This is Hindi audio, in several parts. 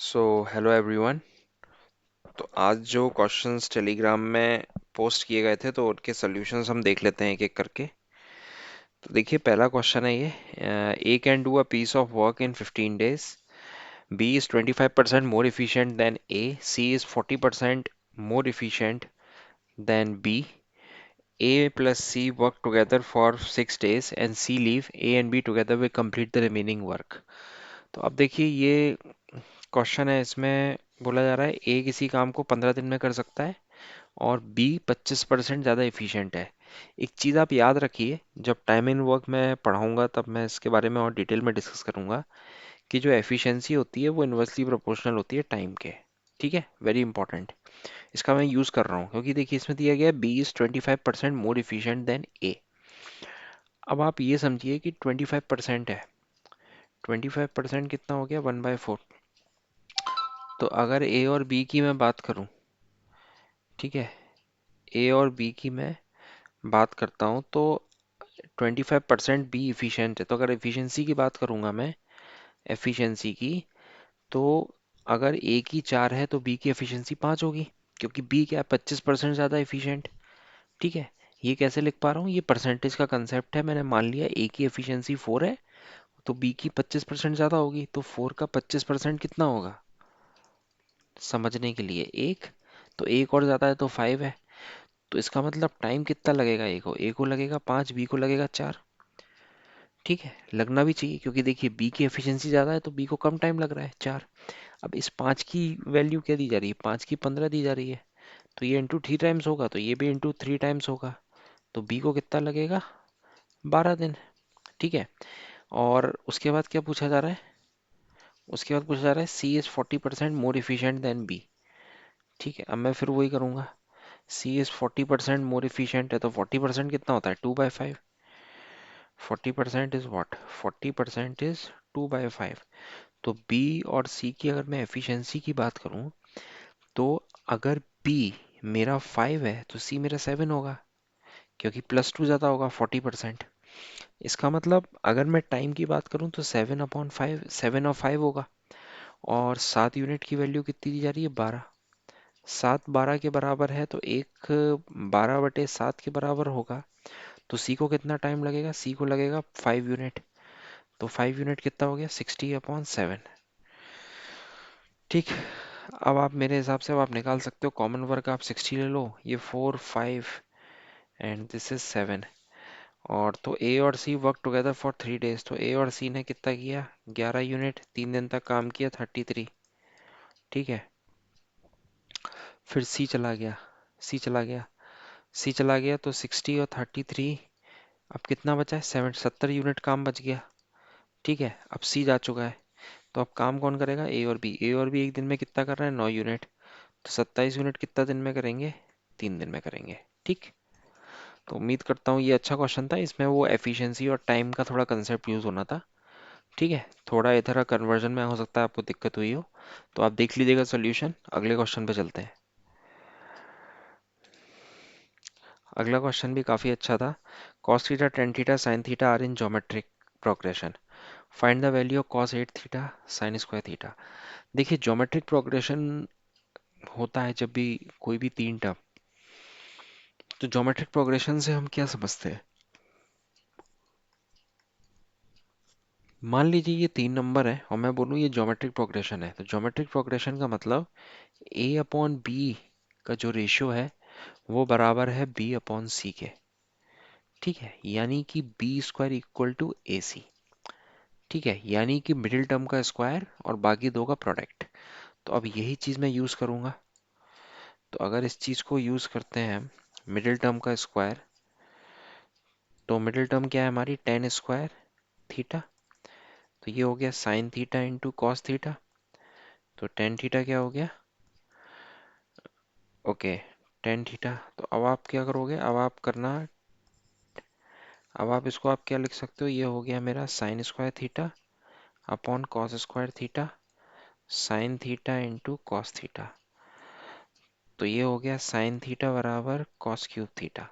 So hello everyone. तो आज जो क्वेश्चंस टेलीग्राम में पोस्ट किए गए थे तो उनके सॉल्यूशंस हम देख लेते हैं एक एक करके। तो देखिए, पहला क्वेश्चन है ये। A can do a piece of work in 15 days. B is 25% more efficient than A. C is 40% more efficient than B. A plus C work together for 6 days and C leave A and B together will complete the remaining work. तो अब देखिए, ये क्वेश्चन है, इसमें बोला जा रहा है ए किसी काम को 15 दिन में कर सकता है और बी 25% ज़्यादा एफिशिएंट है। एक चीज़ आप याद रखिए, जब टाइम इन वर्क मैं पढ़ाऊंगा तब मैं इसके बारे में और डिटेल में डिस्कस करूंगा कि जो एफिशिएंसी होती है वो इन्वर्सली प्रोपोर्शनल होती है टाइम के। ठीक है, वेरी इंपॉर्टेंट। इसका मैं यूज़ कर रहा हूँ क्योंकि देखिए, इसमें दिया गया है B is 25% more efficient than A. अब आप ये समझिए कि 25% है। 25% कितना हो गया? 1/4। तो अगर ए और बी की मैं बात करूं, ठीक है, ए और बी की मैं बात करता हूं तो 25% बी इफिशिएंट है। तो अगर एफिशिएंसी की बात करूंगा मैं, एफिशिएंसी की, तो अगर ए की 4 है तो बी की एफिशिएंसी 5 होगी, क्योंकि बी क्या है, 25% ज़्यादा एफिशिएंट। ठीक है, ये कैसे लिख पा रहा हूँ? ये परसेंटेज का कंसेप्ट है। मैंने मान लिया ए की एफिशिएंसी 4 है तो बी की 25% ज़्यादा होगी, तो 4 का 25% कितना होगा? समझने के लिए एक, तो एक और ज़्यादा है तो 5 है। तो इसका मतलब टाइम कितना लगेगा? ए को लगेगा 5, बी को लगेगा 4। ठीक है, लगना भी चाहिए क्योंकि देखिए, बी की एफिशिएंसी ज़्यादा है तो बी को कम टाइम लग रहा है, 4। अब इस 5 की वैल्यू क्या दी जा रही है? 5 की 15 दी जा रही है। तो ये इंटू 3 टाइम्स होगा तो ये भी इंटू 3 टाइम्स होगा। तो बी को कितना लगेगा? 12 दिन। ठीक है, और उसके बाद क्या पूछा जा रहा है? उसके बाद पूछा जा रहा है C is 40% more efficient than B. ठीक है, अब मैं फिर वही करूँगा। सी इज़ 40% मोर इफिशियंट है तो 40% कितना होता है? 2/5। 40% इज व्हाट? 40% इज 2/5। तो बी और सी की अगर मैं एफिशिएंसी की बात करूं, तो अगर बी मेरा 5 है तो सी मेरा 7 होगा, क्योंकि +2 ज़्यादा होगा 40%। इसका मतलब अगर मैं टाइम की बात करूं तो 7/5, 7 और 5 होगा। और 7 यूनिट की वैल्यू कितनी दी जा रही है? 12। 7 12 के बराबर है तो एक 12/7 के बराबर होगा। तो सी को कितना टाइम लगेगा? सी को लगेगा 5 यूनिट। तो 5 यूनिट कितना हो गया? 60/7। ठीक। अब आप मेरे हिसाब से अब आप निकाल सकते हो, कॉमन वर्क आप 60 ले लो, ये 4 5 एंड दिस इज 7। और तो ए और सी वर्क टुगेदर फॉर 3 डेज। तो ए और सी ने कितना किया? 11 यूनिट, 3 दिन तक काम किया, 33। ठीक है, फिर सी चला गया, सी चला गया, सी चला गया तो 60 और 33, अब कितना बचा है? 70 यूनिट काम बच गया। ठीक है, अब सी जा चुका है। तो अब काम कौन करेगा? ए और बी। ए और बी एक दिन में कितना कर रहे हैं? 9 यूनिट। तो 27 यूनिट कितना दिन में करेंगे? 3 दिन में करेंगे। ठीक। तो उम्मीद करता हूँ ये अच्छा क्वेश्चन था, इसमें वो एफिशिएंसी और टाइम का थोड़ा कंसेप्ट यूज होना था। ठीक है, थोड़ा इधर कन्वर्जन में हो सकता है आपको दिक्कत हुई हो, तो आप देख लीजिएगा सोल्यूशन। अगले क्वेश्चन पे चलते हैं। अगला क्वेश्चन भी काफ़ी अच्छा था। cos theta tan theta sin theta are in geometric progression. Find the value of cos 8 theta sin square theta. देखिए, ज्योमेट्रिक प्रोग्रेशन होता है जब भी कोई भी 3 टर्म। तो ज्योमेट्रिक प्रोग्रेशन से हम क्या समझते हैं? मान लीजिए ये 3 नंबर है और मैं बोलूँ ये ज्योमेट्रिक प्रोग्रेशन है, तो ज्योमेट्रिक प्रोग्रेशन का मतलब A/B का जो रेशियो है वो बराबर है B/C के। ठीक है, यानी कि B² = AC। ठीक है, यानी कि मिडिल टर्म का स्क्वायर और बाकी दो का प्रोडक्ट। तो अब यही चीज़ मैं यूज़ करूँगा। तो अगर इस चीज़ को यूज़ करते हैं हम, मिडिल टर्म का स्क्वायर, तो मिडिल टर्म क्या है हमारी? tan² theta. तो ये हो गया sin theta into cos theta. तो tan थीटा क्या हो गया? Okay, tan theta. तो अब आप क्या करोगे? अब आप इसको आप क्या लिख सकते हो? ये हो गया मेरा sin² theta upon cos² theta sin theta into cos theta. तो ये हो गया sin थीटा बराबर cos³ थीटा।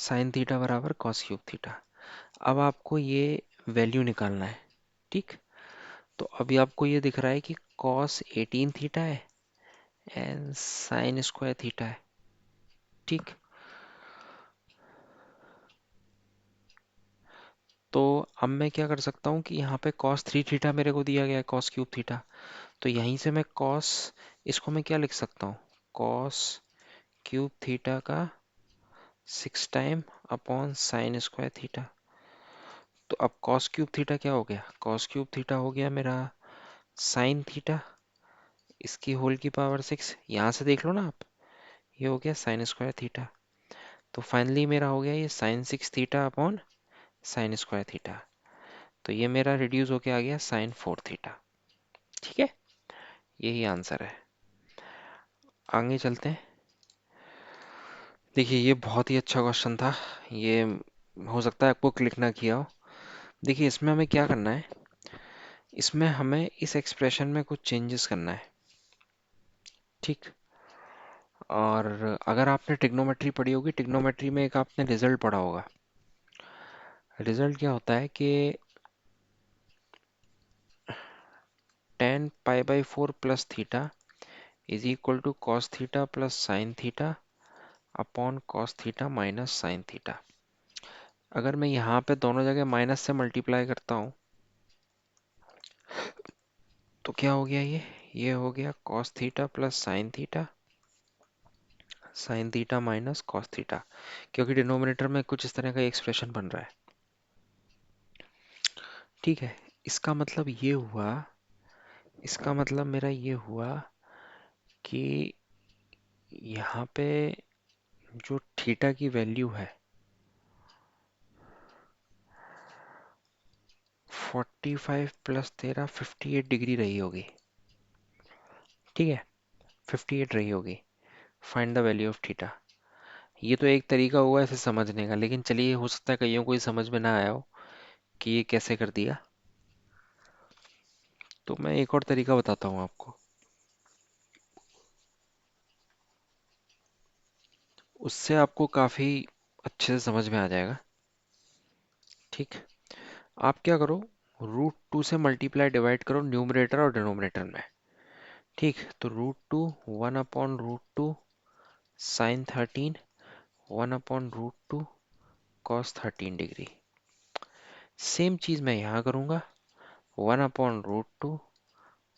sin थीटा बराबर cos³ थीटा। अब आपको ये वैल्यू निकालना है। ठीक। तो अभी आपको ये दिख रहा है कि कॉस 18 थीटा है एंड साइन स्क्वायर थीटा है। ठीक, तो अब मैं क्या कर सकता हूँ कि यहाँ पे कॉस 3 थीटा मेरे को दिया गया है, कॉस क्यूब थीटा। तो यहीं से मैं कॉस, इसको मैं क्या लिख सकता हूँ, कॉस क्यूब थीटा का 6 time upon sine square theta. तो अब कॉस क्यूब थीटा क्या हो गया, कॉस क्यूब थीटा हो गया मेरा साइन थीटा, इसकी होल की पावर 6। यहाँ से देख लो ना आप, ये हो गया साइन स्क्वायर थीटा। तो फाइनली मेरा हो गया ये sine 6 theta upon sine square theta. तो ये मेरा रिड्यूस होके आ गया साइन 4 थीटा। ठीक है, यही आंसर है। आगे चलते हैं। देखिए ये बहुत ही अच्छा क्वेश्चन था। ये हो सकता है आपको क्लिक ना किया हो। देखिए इसमें हमें क्या करना है, इसमें हमें इस एक्सप्रेशन में कुछ चेंजेस करना है। ठीक, और अगर आपने ट्रिग्नोमेट्री पढ़ी होगी, ट्रिग्नोमेट्री में एक आपने रिजल्ट पढ़ा होगा। रिजल्ट क्या होता है कि tan pi by 4 plus theta is equal to cos theta plus sine theta upon cos theta minus sine theta. अगर मैं यहाँ पे दोनों जगह माइनस से मल्टीप्लाई करता हूँ तो क्या हो गया, ये हो गया cos theta plus sine theta minus cos theta, क्योंकि डिनोमिनेटर में कुछ इस तरह का एक्सप्रेशन बन रहा है। ठीक है, इसका मतलब ये हुआ, इसका मतलब मेरा ये हुआ कि यहाँ पे जो थीटा की वैल्यू है 45 प्लस 13 58 डिग्री रही होगी। ठीक है, 58 रही होगी। Find the value of theta. ये तो एक तरीका हुआ इसे समझने का, लेकिन चलिए हो सकता है कईयों को ये समझ में ना आया हो कि ये कैसे कर दिया। तो मैं एक और तरीका बताता हूँ आपको, उससे आपको काफ़ी अच्छे से समझ में आ जाएगा। ठीक, आप क्या करो, √2 से मल्टीप्लाई डिवाइड करो न्यूमरेटर और डिनोमिनेटर में। ठीक, तो √2 1/√2 साइन 13 1/√2 कॉस 13 डिग्री। सेम चीज़ मैं यहाँ करूँगा, 1/√2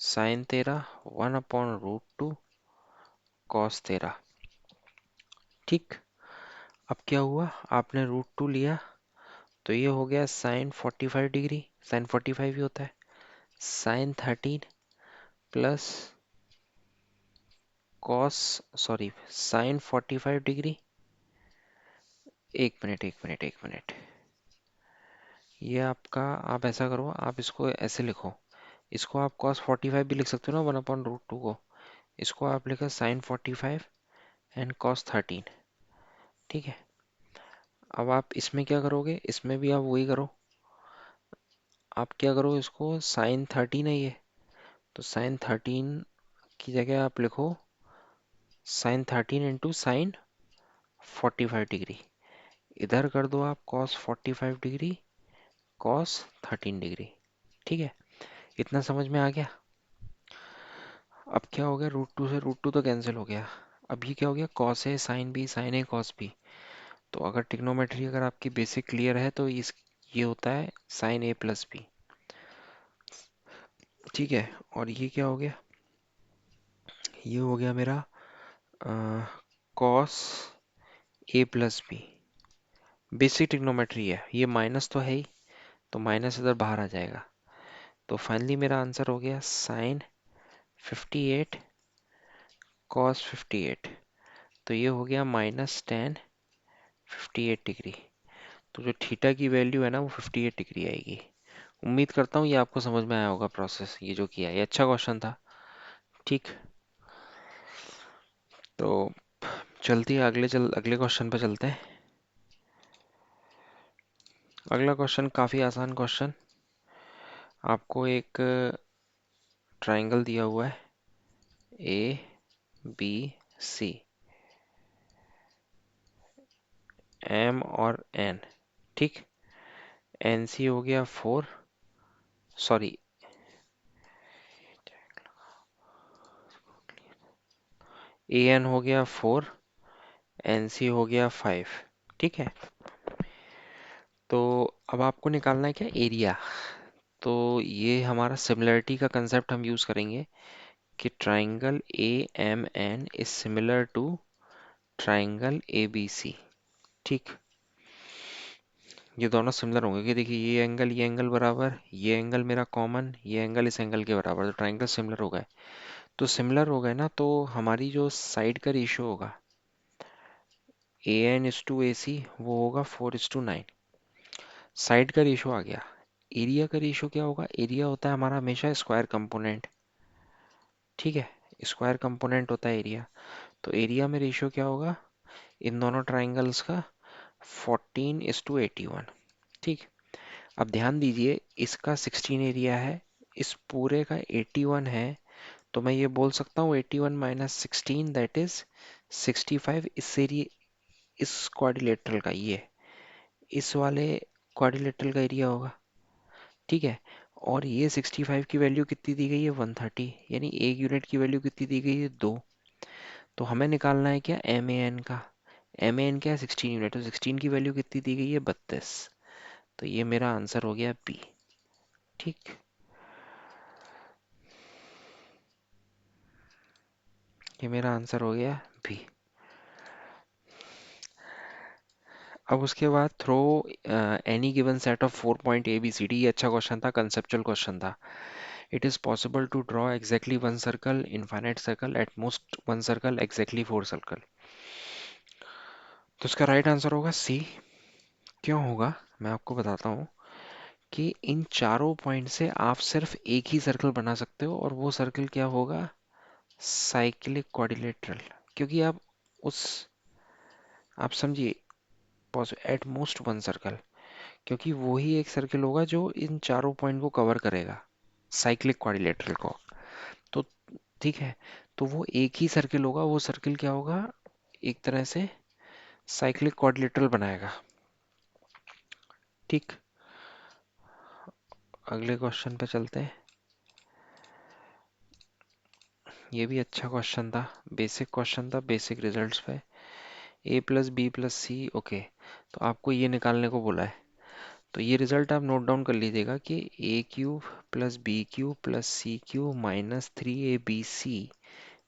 साइन 13 1/√2 कॉस 13। ठीक, अब क्या हुआ, आपने √2 लिया तो ये हो गया साइन 45 डिग्री, साइन 45 ही होता है, sine 13 plus cos, sorry sine 45 degree, एक मिनट, ये आपका, आप ऐसा करो, आप इसको ऐसे लिखो, इसको आप कॉस 45 भी लिख सकते हो ना 1/√2 को, इसको आप लिखो साइन 45 एंड कॉस 13। ठीक है, अब आप इसमें क्या करोगे, इसमें भी आप वही करो, आप क्या करो, इसको साइन 13 है ये, तो साइन 13 की जगह आप लिखो साइन 13 इंटू साइन 45 डिग्री। इधर कर दो आप कॉस 45 डिग्री कॉस 13 डिग्री। ठीक है, इतना समझ में आ गया। अब क्या हो गया, √2 से √2 तो कैंसिल हो गया। अब ये क्या हो गया, cos A sine B sign A cos B. तो अगर ट्रिग्नोमेट्री अगर आपकी बेसिक क्लियर है तो इस, ये होता है साइन ए प्लस बी। ठीक है, और ये क्या हो गया, ये हो गया मेरा cos A plus B. Basic trigonometry है, ये माइनस तो है ही, तो माइनस इधर बाहर आ जाएगा। तो फाइनली मेरा आंसर हो गया साइन 58 कॉस 58। तो ये हो गया माइनस टेन 58 डिग्री। तो जो थीटा की वैल्यू है ना वो 58 डिग्री आएगी। उम्मीद करता हूँ ये आपको समझ में आया होगा प्रोसेस, ये जो किया, ये अच्छा क्वेश्चन था। ठीक, तो चलती है अगले क्वेश्चन पे चलते हैं। अगला क्वेश्चन काफ़ी आसान क्वेश्चन, आपको एक ट्राइंगल दिया हुआ है ए बी सी, एम और एन। ठीक, एन सी हो गया 4, सॉरी ए एन हो गया 4, एन सी हो गया 5। ठीक है, तो अब आपको निकालना है क्या, एरिया। तो ये हमारा सिमिलरिटी का कंसेप्ट हम यूज करेंगे कि triangle A M N is similar to triangle A B C. ठीक, ये दोनों सिमिलर होंगे कि देखिए ये एंगल बराबर, ये एंगल मेरा कॉमन, ये एंगल इस एंगल के बराबर, तो ट्राइंगल सिमिलर हो गए। तो सिमिलर हो गए ना, तो हमारी जो साइड का रेशियो होगा ए एन इज टू ए सी, वो होगा 4:9। साइड का रेशियो आ गया। एरिया का रेशियो क्या होगा, एरिया होता है हमारा हमेशा स्क्वायर कंपोनेंट। ठीक है, स्क्वायर कंपोनेंट होता है एरिया। तो एरिया में रेशियो क्या होगा इन दोनों ट्राइंगल्स का, 14:81। ठीक, अब ध्यान दीजिए, इसका 16 एरिया है, इस पूरे का 81 है। तो मैं ये बोल सकता हूँ 81 माइनस 16 दैट इज 65। इस एरिया, इस क्वाड्रिलेटरल का, ये इस वाले क्वाड्रिलेटरल का एरिया होगा। ठीक है, और ये 65 की वैल्यू कितनी दी गई है, 130, यानी एक यूनिट की वैल्यू कितनी दी गई है, 2। तो हमें निकालना है क्या, एम ए एन का। एम ए एन क्या है, 16 यूनिट, तो 16 की वैल्यू कितनी दी गई है, 32। तो ये मेरा आंसर हो गया बी। ठीक, ये मेरा आंसर हो गया बी। अब उसके बाद through any given set of 4 point A B C D. ये अच्छा क्वेश्चन था, कंसेप्चुअल क्वेश्चन था। It is possible to draw exactly one circle, infinite circle, at most one circle, exactly 4 circle. तो इसका राइट आंसर होगा सी। क्यों होगा, मैं आपको बताता हूँ कि इन चारों पॉइंट से आप सिर्फ एक ही सर्कल बना सकते हो, और वो सर्कल क्या होगा, साइक्लिक क्वाड्रिलेटरल। क्योंकि उस आप समझिए, एट मोस्ट वन सर्कल, क्योंकि वो ही एक सर्कल होगा जो इन चारों पॉइंट को कवर करेगा, साइक्लिक क्वाड्रिलेटरल को। तो ठीक है, तो वो एक ही सर्कल होगा, वो सर्कल क्या होगा, एक तरह से साइक्लिक क्वाड्रिलेटरल बनाएगा। ठीक, अगले क्वेश्चन पे चलते हैं। ये भी अच्छा क्वेश्चन था, बेसिक क्वेश्चन था, बेसिक रिजल्ट्स पे। ए प्लस बी प्लस सी, ओके। तो आपको ये निकालने को बोला है, तो ये रिजल्ट आप नोट डाउन कर लीजिएगा कि A cube plus B cube plus C cube minus 3 AB C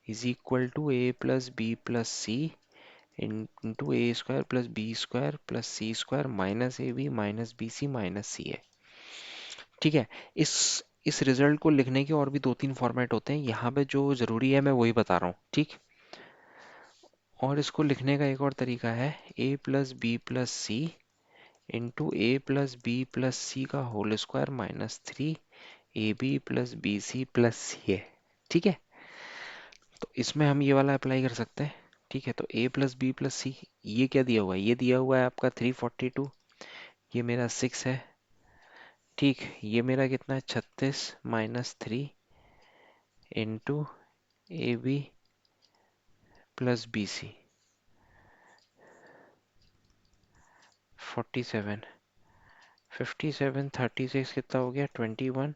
is equal to A plus B plus C into A square plus B square plus C square minus A B minus B C minus C है। ठीक है, इस इस रिजल्ट को लिखने के और भी दो तीन फॉर्मेट होते हैं, यहाँ पे जो जरूरी है मैं वही बता रहा हूँ। ठीक, और इसको लिखने का एक और तरीका है, A plus B plus C into A plus B plus C का whole square minus 3 AB plus B C plus C है। ठीक है, तो इसमें हम ये वाला अप्लाई कर सकते हैं। ठीक है, तो ए प्लस बी प्लस सी, ये क्या दिया हुआ है, ये दिया हुआ है आपका 342, ये मेरा 6 है। ठीक, ये मेरा कितना है, 36 minus 3 into A B plus B C, 47। 57 36 कितना हो गया, 21।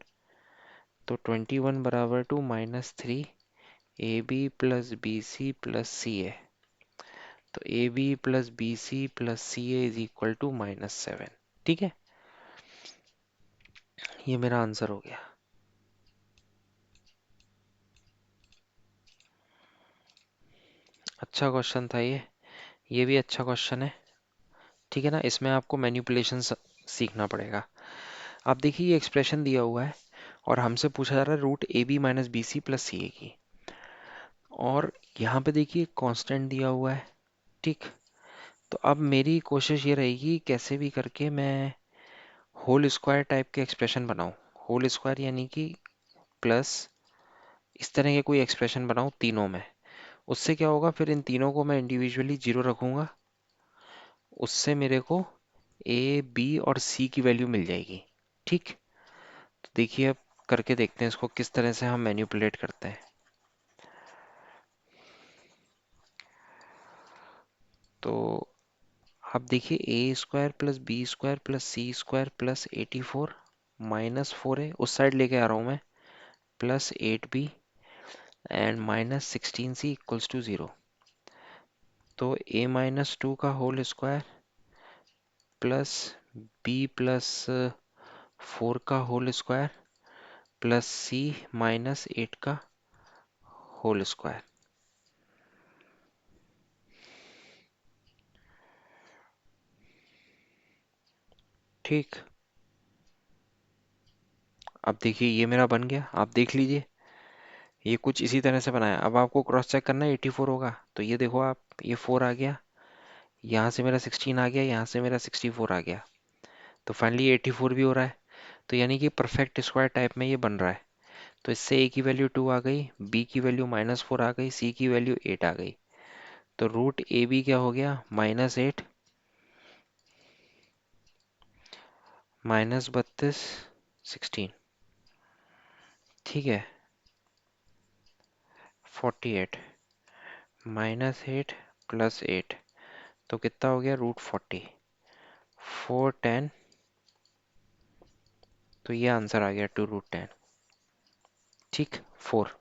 तो 21 बराबर two -3 AB plus B C plus C है। तो A B plus B C plus C A is equal to -7। ठीक है, ये मेरा आंसर हो गया। अच्छा क्वेश्चन था ये भी अच्छा क्वेश्चन है। ठीक है ना, इसमें आपको मैनिपुलेशन सीखना पड़ेगा। आप देखिए, ये एक्सप्रेशन दिया हुआ है और हमसे पूछा जा रहा है root A B minus B C plus C A की, और यहाँ पे देखिए कांस्टेंट दिया हुआ है। ठीक, तो अब मेरी कोशिश ये रहेगी कैसे भी करके मैं होल स्क्वायर टाइप के एक्सप्रेशन बनाऊं। होल स्क्वायर यानी कि प्लस, इस तरह के कोई एक्सप्रेशन बनाऊं तीनों में। उससे क्या होगा, फिर इन तीनों को मैं इंडिविजुअली जीरो रखूंगा, उससे मेरे को ए बी और सी की वैल्यू मिल जाएगी। ठीक, तो देखिए अब करके देखते हैं इसको किस तरह से हम मैनिपुलेट करते हैं। तो आप देखिए, A square plus B square plus C square plus 84 -4 है, उस साइड लेके आ रहा हूँ मैं, plus 8B and minus 16c equals to 0। तो a-2 का होल स्क्वायर प्लस b+4 का होल स्क्वायर प्लस c-8 का होल स्क्वायर। ठीक, अब देखिए ये मेरा बन गया, आप देख लीजिए ये कुछ इसी तरह से बनाया। अब आपको क्रॉस चेक करना है 84 होगा, तो ये देखो आप, ये 4 आ गया, यहाँ से मेरा 16 आ गया, यहाँ से मेरा 64 आ गया, तो फाइनली 84 भी हो रहा है। तो यानी कि परफेक्ट स्क्वायर टाइप में ये बन रहा है। तो इससे a की वैल्यू 2 आ गई, b की वैल्यू -4 आ गई, c की वैल्यू 8 आ गई। तो रूट ए बी क्या हो गया, -8 -32 16। ठीक है, 48 -8 +8, तो कितना हो गया, √40। 410, तो ये आंसर आ गया 2√10। ठीक, 4।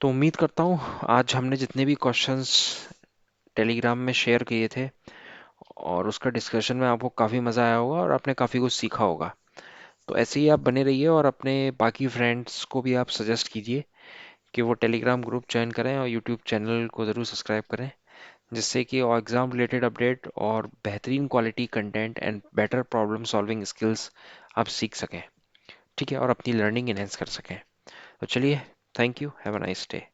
तो उम्मीद करता हूँ आज हमने जितने भी क्वेश्चंस टेलीग्राम में शेयर किए थे और उसका डिस्कशन में आपको काफ़ी मज़ा आया होगा और आपने काफ़ी कुछ सीखा होगा। तो ऐसे ही आप बने रहिए और अपने बाकी फ्रेंड्स को भी आप सजेस्ट कीजिए कि वो टेलीग्राम ग्रुप ज्वाइन करें और यूट्यूब चैनल को ज़रूर सब्सक्राइब करें, जिससे कि एग्ज़ाम रिलेटेड अपडेट और बेहतरीन quality content and better problem solving skills आप सीख सकें। ठीक है, और अपनी लर्निंग इनहेंस कर सकें। तो चलिए, thank you, have a nice day.